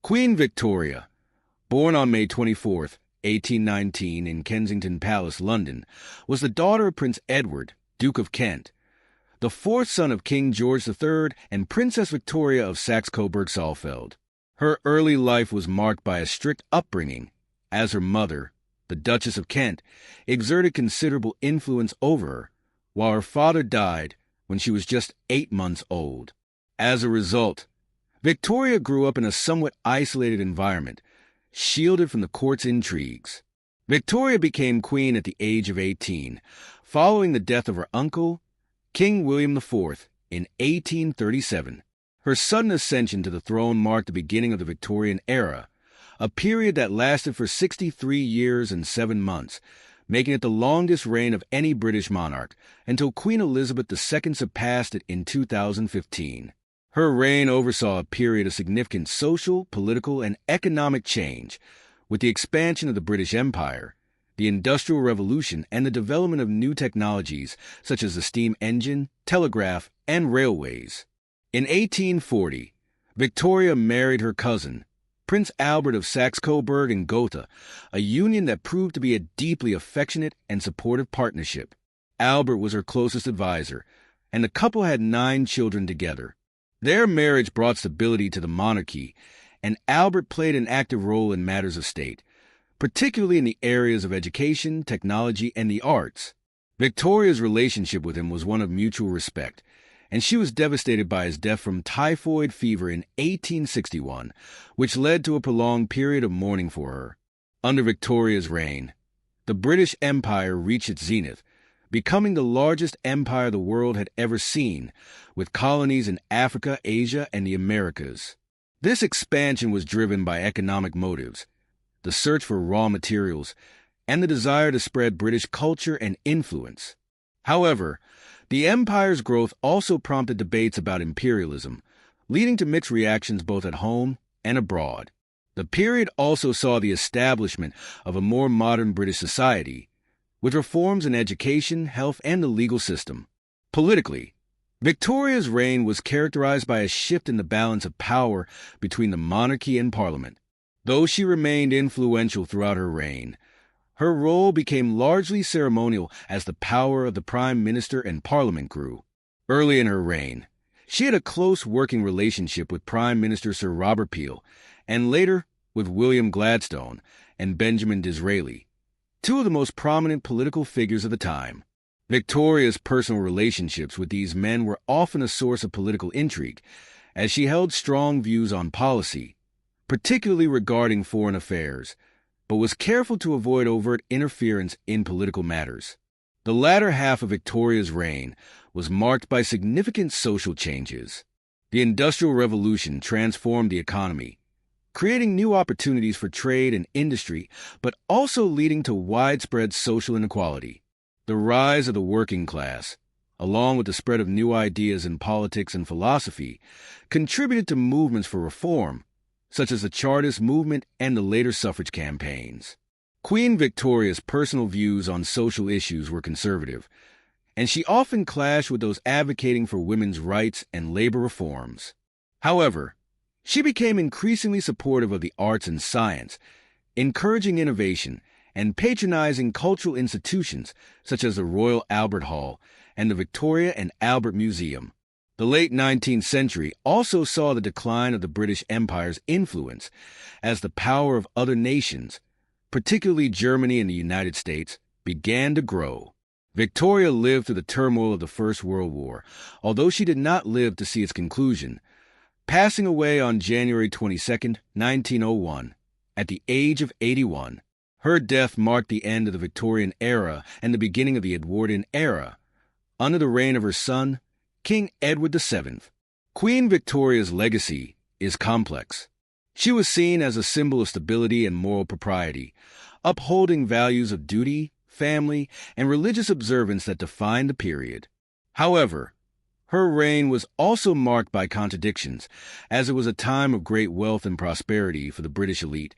Queen Victoria, born on May 24, 1819, in Kensington Palace, London, was the daughter of Prince Edward, Duke of Kent, the fourth son of King George III and Princess Victoria of Saxe-Coburg-Saalfeld. Her early life was marked by a strict upbringing, as her mother, the Duchess of Kent, exerted considerable influence over her, while her father died when she was just 8 months old. As a result, Victoria grew up in a somewhat isolated environment, shielded from the court's intrigues. Victoria became queen at the age of 18, following the death of her uncle, King William IV, in 1837. Her sudden ascension to the throne marked the beginning of the Victorian era, a period that lasted for 63 years and 7 months, making it the longest reign of any British monarch, until Queen Elizabeth II surpassed it in 2015. Her reign oversaw a period of significant social, political, and economic change, with the expansion of the British Empire, the Industrial Revolution, and the development of new technologies such as the steam engine, telegraph, and railways. In 1840, Victoria married her cousin, Prince Albert of Saxe-Coburg and Gotha, a union that proved to be a deeply affectionate and supportive partnership. Albert was her closest advisor, and the couple had 9 children together. Their marriage brought stability to the monarchy, and Albert played an active role in matters of state, particularly in the areas of education, technology, and the arts. Victoria's relationship with him was one of mutual respect, and she was devastated by his death from typhoid fever in 1861, which led to a prolonged period of mourning for her. Under Victoria's reign, the British Empire reached its zenith, becoming the largest empire the world had ever seen, with colonies in Africa, Asia, and the Americas. This expansion was driven by economic motives, the search for raw materials, and the desire to spread British culture and influence. However, the empire's growth also prompted debates about imperialism, leading to mixed reactions both at home and abroad. The period also saw the establishment of a more modern British society, with reforms in education, health, and the legal system. Politically, Victoria's reign was characterized by a shift in the balance of power between the monarchy and parliament. Though she remained influential throughout her reign, her role became largely ceremonial as the power of the prime minister and parliament grew. Early in her reign, she had a close working relationship with Prime Minister Sir Robert Peel, and later with William Gladstone and Benjamin Disraeli, 2 of the most prominent political figures of the time. Victoria's personal relationships with these men were often a source of political intrigue, as she held strong views on policy, particularly regarding foreign affairs, but was careful to avoid overt interference in political matters. The latter half of Victoria's reign was marked by significant social changes. The Industrial Revolution transformed the economy, creating new opportunities for trade and industry, but also leading to widespread social inequality. The rise of the working class, along with the spread of new ideas in politics and philosophy, contributed to movements for reform, such as the Chartist movement and the later suffrage campaigns. Queen Victoria's personal views on social issues were conservative, and she often clashed with those advocating for women's rights and labor reforms. However, she became increasingly supportive of the arts and science, encouraging innovation and patronizing cultural institutions such as the Royal Albert Hall and the Victoria and Albert Museum. The late 19th century also saw the decline of the British Empire's influence as the power of other nations, particularly Germany and the United States, began to grow. Victoria lived through the turmoil of the First World War, although she did not live to see its conclusion, passing away on January 22, 1901, at the age of 81. Her death marked the end of the Victorian era and the beginning of the Edwardian era, under the reign of her son, King Edward VII. Queen Victoria's legacy is complex. She was seen as a symbol of stability and moral propriety, upholding values of duty, family, and religious observance that defined the period. However, her reign was also marked by contradictions, as it was a time of great wealth and prosperity for the British elite,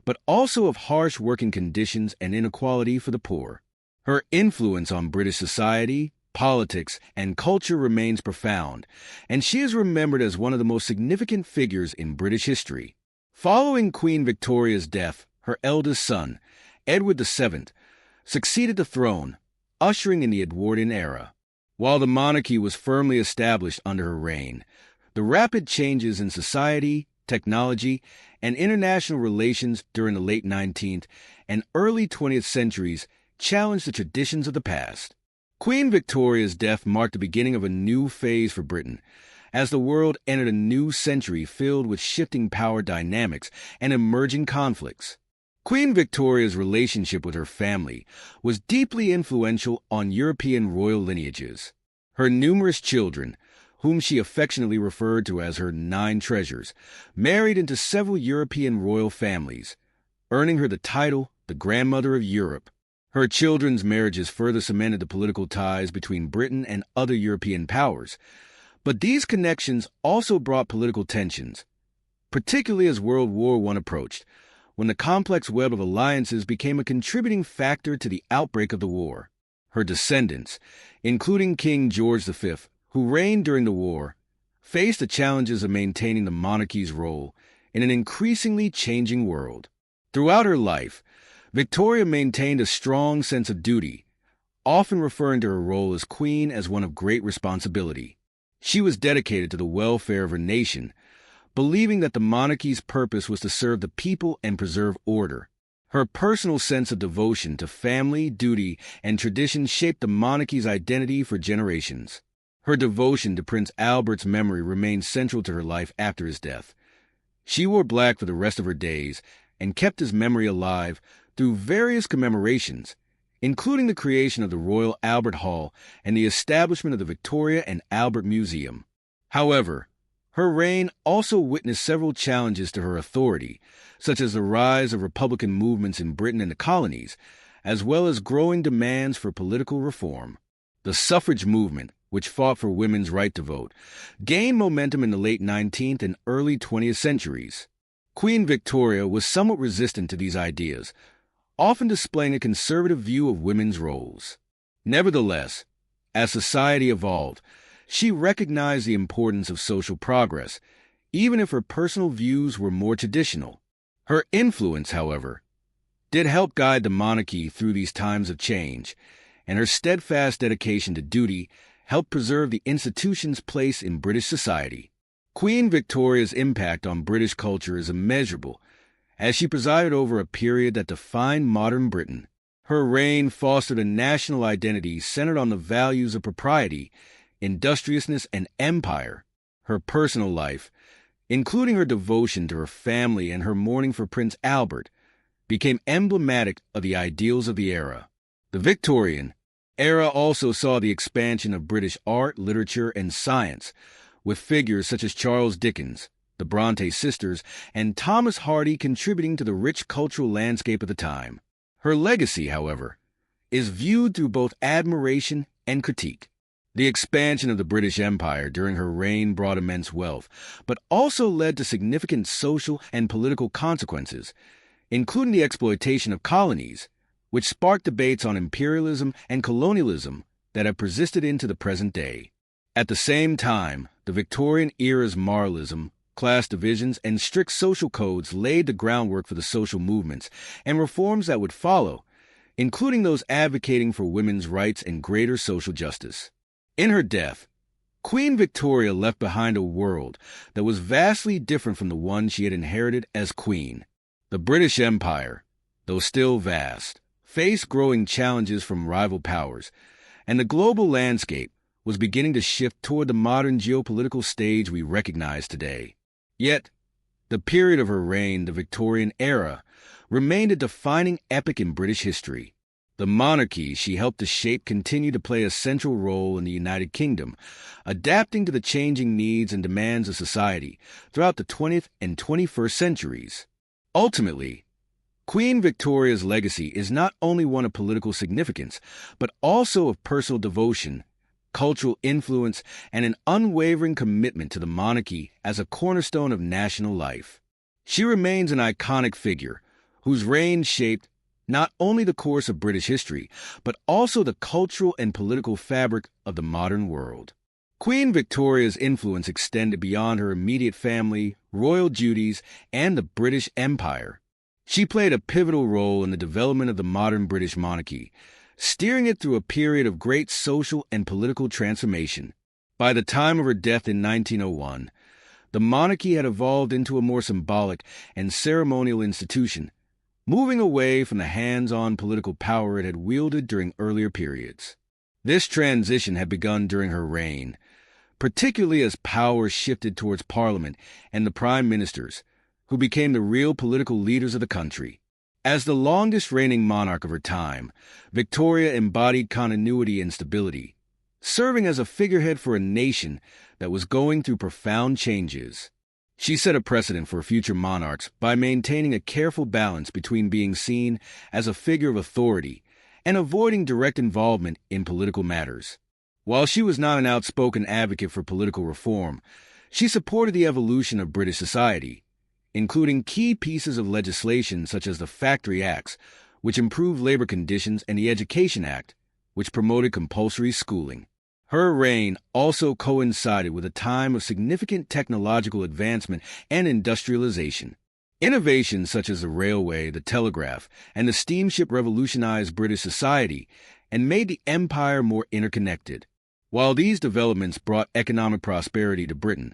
but also of harsh working conditions and inequality for the poor. Her influence on British society, politics, and culture remains profound, and she is remembered as one of the most significant figures in British history. Following Queen Victoria's death, her eldest son, Edward VII, succeeded the throne, ushering in the Edwardian era. While the monarchy was firmly established under her reign, the rapid changes in society, technology, and international relations during the late 19th and early 20th centuries challenged the traditions of the past. Queen Victoria's death marked the beginning of a new phase for Britain, as the world entered a new century filled with shifting power dynamics and emerging conflicts. Queen Victoria's relationship with her family was deeply influential on European royal lineages. Her numerous children, whom she affectionately referred to as her 9 treasures, married into several European royal families, earning her the title the Grandmother of Europe. Her children's marriages further cemented the political ties between Britain and other European powers, but these connections also brought political tensions, particularly as World War I approached, when the complex web of alliances became a contributing factor to the outbreak of the war. Her descendants, including King George V, who reigned during the war, faced the challenges of maintaining the monarchy's role in an increasingly changing world. Throughout her life, Victoria maintained a strong sense of duty, often referring to her role as queen as one of great responsibility. She was dedicated to the welfare of her nation, believing that the monarchy's purpose was to serve the people and preserve order. Her personal sense of devotion to family, duty, and tradition shaped the monarchy's identity for generations. Her devotion to Prince Albert's memory remained central to her life after his death. She wore black for the rest of her days and kept his memory alive through various commemorations, including the creation of the Royal Albert Hall and the establishment of the Victoria and Albert Museum. However, her reign also witnessed several challenges to her authority, such as the rise of Republican movements in Britain and the colonies, as well as growing demands for political reform. The suffrage movement, which fought for women's right to vote, gained momentum in the late 19th and early 20th centuries. Queen Victoria was somewhat resistant to these ideas, often displaying a conservative view of women's roles. Nevertheless, as society evolved, she recognized the importance of social progress, even if her personal views were more traditional. Her influence, however, did help guide the monarchy through these times of change, and her steadfast dedication to duty helped preserve the institution's place in British society. Queen Victoria's impact on British culture is immeasurable, as she presided over a period that defined modern Britain. Her reign fostered a national identity centered on the values of propriety, industriousness, and empire. Her personal life, including her devotion to her family and her mourning for Prince Albert, became emblematic of the ideals of the era. The Victorian era also saw the expansion of British art, literature, and science, with figures such as Charles Dickens, the Bronte sisters, and Thomas Hardy contributing to the rich cultural landscape of the time. Her legacy, however, is viewed through both admiration and critique. The expansion of the British Empire during her reign brought immense wealth, but also led to significant social and political consequences, including the exploitation of colonies, which sparked debates on imperialism and colonialism that have persisted into the present day. At the same time, the Victorian era's moralism, class divisions, and strict social codes laid the groundwork for the social movements and reforms that would follow, including those advocating for women's rights and greater social justice. In her death, Queen Victoria left behind a world that was vastly different from the one she had inherited as queen. The British Empire, though still vast, faced growing challenges from rival powers, and the global landscape was beginning to shift toward the modern geopolitical stage we recognize today. Yet, the period of her reign, the Victorian era, remained a defining epoch in British history. The monarchy she helped to shape continued to play a central role in the United Kingdom, adapting to the changing needs and demands of society throughout the 20th and 21st centuries. Ultimately, Queen Victoria's legacy is not only one of political significance, but also of personal devotion, cultural influence, and an unwavering commitment to the monarchy as a cornerstone of national life. She remains an iconic figure whose reign shaped not only the course of British history, but also the cultural and political fabric of the modern world. Queen Victoria's influence extended beyond her immediate family, royal duties, and the British Empire. She played a pivotal role in the development of the modern British monarchy, steering it through a period of great social and political transformation. By the time of her death in 1901, the monarchy had evolved into a more symbolic and ceremonial institution, moving away from the hands-on political power it had wielded during earlier periods. This transition had begun during her reign, particularly as power shifted towards Parliament and the prime ministers, who became the real political leaders of the country. As the longest-reigning monarch of her time, Victoria embodied continuity and stability, serving as a figurehead for a nation that was going through profound changes. She set a precedent for future monarchs by maintaining a careful balance between being seen as a figure of authority and avoiding direct involvement in political matters. While she was not an outspoken advocate for political reform, she supported the evolution of British society, including key pieces of legislation such as the Factory Acts, which improved labor conditions, and the Education Act, which promoted compulsory schooling. Her reign also coincided with a time of significant technological advancement and industrialization. Innovations such as the railway, the telegraph, and the steamship revolutionized British society and made the empire more interconnected. While these developments brought economic prosperity to Britain,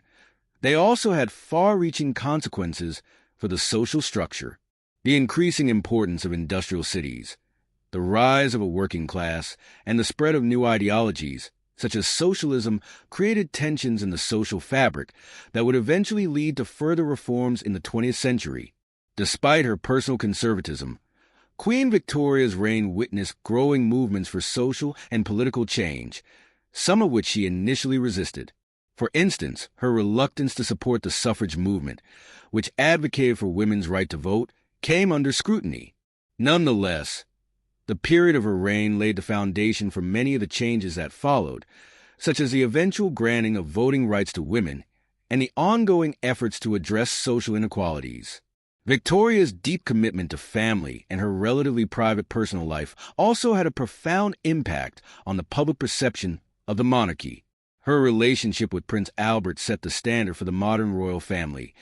they also had far-reaching consequences for the social structure. The increasing importance of industrial cities, the rise of a working class, and the spread of new ideologies, such as socialism, created tensions in the social fabric that would eventually lead to further reforms in the 20th century. Despite her personal conservatism, Queen Victoria's reign witnessed growing movements for social and political change, some of which she initially resisted. For instance, her reluctance to support the suffrage movement, which advocated for women's right to vote, came under scrutiny. Nonetheless, the period of her reign laid the foundation for many of the changes that followed, such as the eventual granting of voting rights to women and the ongoing efforts to address social inequalities. Victoria's deep commitment to family and her relatively private personal life also had a profound impact on the public perception of the monarchy. Her relationship with Prince Albert set the standard for the modern royal family,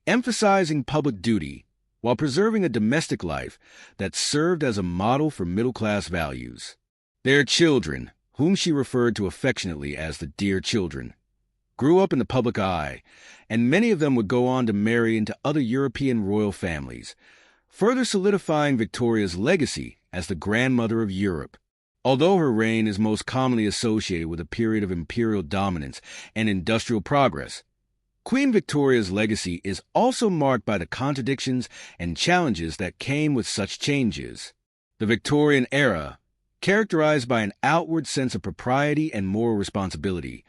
emphasizing public duty while preserving a domestic life that served as a model for middle-class values. Their children, whom she referred to affectionately as the dear children, grew up in the public eye, and many of them would go on to marry into other European royal families, further solidifying Victoria's legacy as the grandmother of Europe. Although her reign is most commonly associated with a period of imperial dominance and industrial progress, Queen Victoria's legacy is also marked by the contradictions and challenges that came with such changes. The Victorian era, characterized by an outward sense of propriety and moral responsibility,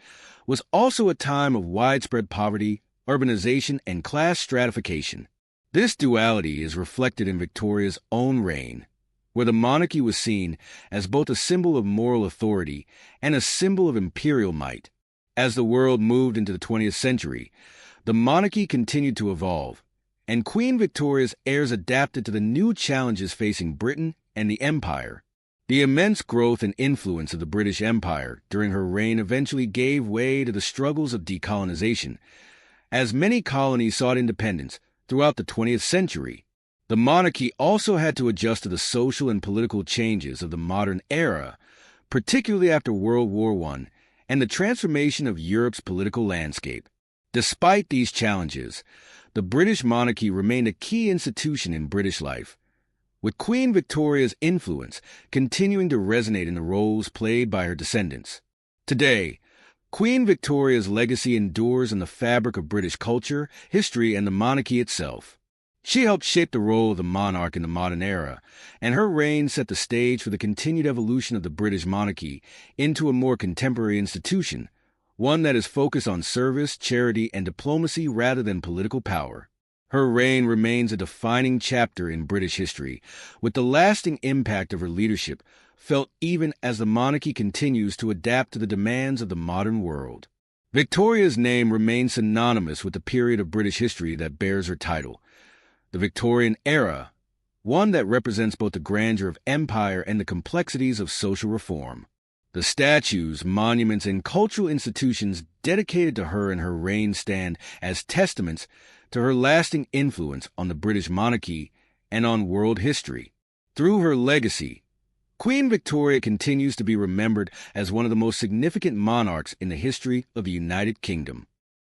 was also a time of widespread poverty, urbanization, and class stratification. This duality is reflected in Victoria's own reign, where the monarchy was seen as both a symbol of moral authority and a symbol of imperial might. As the world moved into the 20th century, the monarchy continued to evolve, and Queen Victoria's heirs adapted to the new challenges facing Britain and the Empire. The immense growth and influence of the British Empire during her reign eventually gave way to the struggles of decolonization, as many colonies sought independence throughout the 20th century. The monarchy also had to adjust to the social and political changes of the modern era, particularly after World War I, and the transformation of Europe's political landscape. Despite these challenges, the British monarchy remained a key institution in British life, with Queen Victoria's influence continuing to resonate in the roles played by her descendants. Today, Queen Victoria's legacy endures in the fabric of British culture, history, and the monarchy itself. She helped shape the role of the monarch in the modern era, and her reign set the stage for the continued evolution of the British monarchy into a more contemporary institution, one that is focused on service, charity, and diplomacy rather than political power. Her reign remains a defining chapter in British history, with the lasting impact of her leadership felt even as the monarchy continues to adapt to the demands of the modern world. Victoria's name remains synonymous with the period of British history that bears her title, the Victorian era, one that represents both the grandeur of empire and the complexities of social reform. The statues, monuments, and cultural institutions dedicated to her and her reign stand as testaments to her lasting influence on the British monarchy and on world history. Through her legacy, Queen Victoria continues to be remembered as one of the most significant monarchs in the history of the United Kingdom.